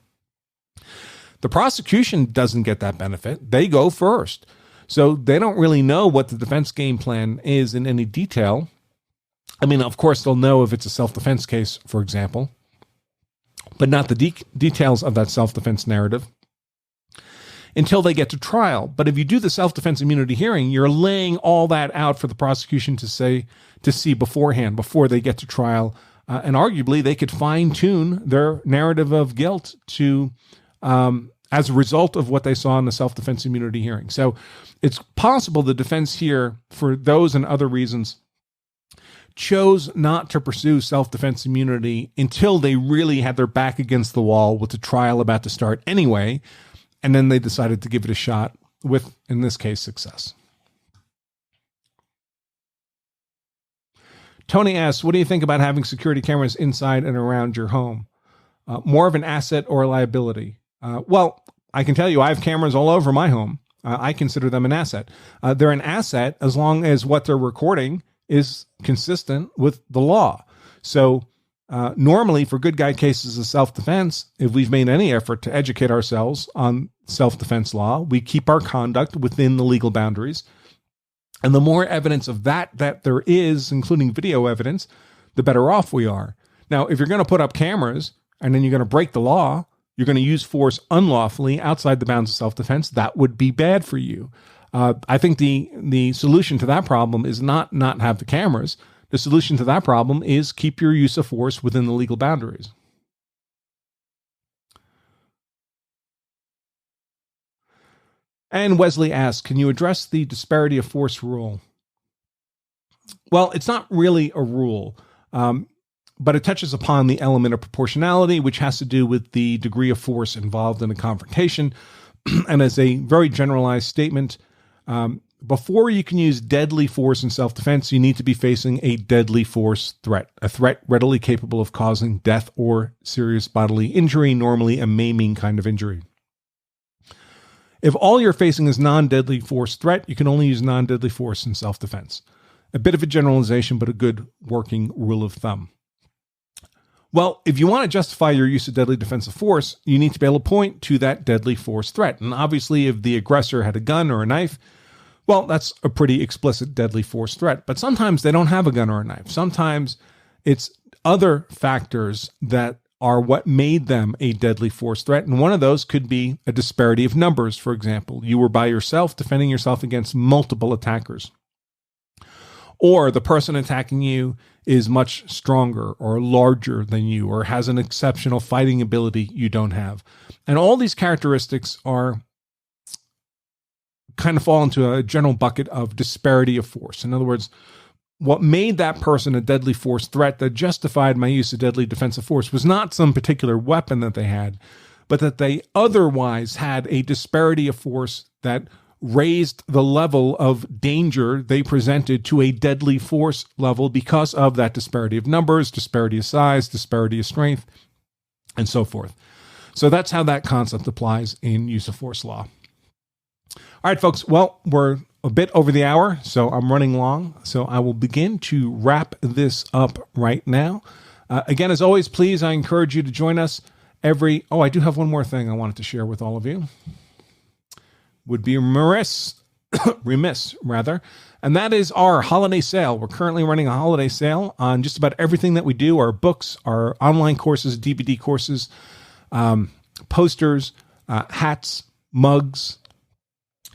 The prosecution doesn't get that benefit. They go first. So they don't really know what the defense game plan is in any detail. I mean, of course, they'll know if it's a self-defense case, for example, but not the details of that self-defense narrative until they get to trial. But if you do the self-defense immunity hearing, you're laying all that out for the prosecution to see beforehand, before they get to trial. And arguably, they could fine-tune their narrative of guilt to as a result of what they saw in the self-defense immunity hearing. So it's possible the defense here, for those and other reasons, chose not to pursue self-defense immunity until they really had their back against the wall with the trial about to start anyway. And then they decided to give it a shot with, in this case, success. Tony asks, what do you think about having security cameras inside and around your home? More of an asset or a liability? Well, I can tell you I have cameras all over my home. I consider them an asset. They're an asset as long as what they're recording is consistent with the law. So normally for good guy cases of self-defense, if we've made any effort to educate ourselves on self-defense law, we keep our conduct within the legal boundaries. And the more evidence of that there is, including video evidence, the better off we are. Now, if you're going to put up cameras and then you're going to break the law, you're going to use force unlawfully outside the bounds of self-defense, that would be bad for you. I think the solution to that problem is not have the cameras. The solution to that problem is keep your use of force within the legal boundaries. And Wesley asks, can you address the disparity of force rule? Well, it's not really a rule, but it touches upon the element of proportionality, which has to do with the degree of force involved in a confrontation. And as a very generalized statement, before you can use deadly force in self-defense, you need to be facing a deadly force threat, a threat readily capable of causing death or serious bodily injury, normally a maiming kind of injury. If all you're facing is non-deadly force threat, you can only use non-deadly force in self-defense. A bit of a generalization, but a good working rule of thumb. Well, if you want to justify your use of deadly defensive force, you need to be able to point to that deadly force threat. And obviously, if the aggressor had a gun or a knife, well, that's a pretty explicit deadly force threat. But sometimes they don't have a gun or a knife. Sometimes it's other factors that are what made them a deadly force threat. And one of those could be a disparity of numbers, for example. You were by yourself, defending yourself against multiple attackers. Or the person attacking you is much stronger or larger than you, or has an exceptional fighting ability you don't have. And all these characteristics are kind of fall into a general bucket of disparity of force. In other words, what made that person a deadly force threat that justified my use of deadly defensive force was not some particular weapon that they had, but that they otherwise had a disparity of force that raised the level of danger they presented to a deadly force level because of that disparity of numbers, disparity of size, disparity of strength, and so forth. So that's how that concept applies in use of force law. All right, folks. Well, we're a bit over the hour, so I'm running long. So I will begin to wrap this up right now. Again, as always, please, I encourage you to join us I do have one more thing I wanted to share with all of you. Would be remiss, and that is our holiday sale. We're currently running a holiday sale on just about everything that we do, our books, our online courses, DVD courses, posters, hats, mugs,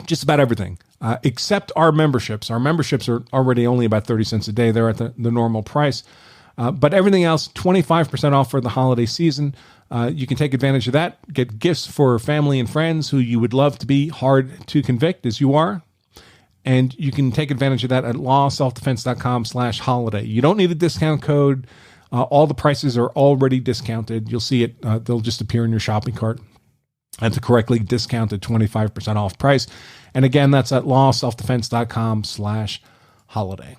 just about everything. Except our memberships. Our memberships are already only about 30 cents a day. They're at the normal price. But everything else, 25% off for the holiday season. You can take advantage of that. Get gifts for family and friends who you would love to be hard to convict as you are. And you can take advantage of that at lawselfdefense.com/holiday. You don't need a discount code. All the prices are already discounted. You'll see it. They'll just appear in your shopping cart at the correctly discounted 25% off price. And again, that's at lawselfdefense.com/holiday.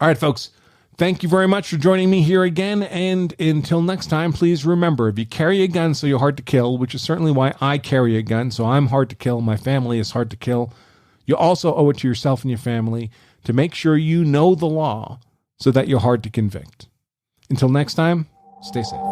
All right, folks. Thank you very much for joining me here again. And until next time, please remember, if you carry a gun so you're hard to kill, which is certainly why I carry a gun, so I'm hard to kill, my family is hard to kill, you also owe it to yourself and your family to make sure you know the law so that you're hard to convict. Until next time, stay safe.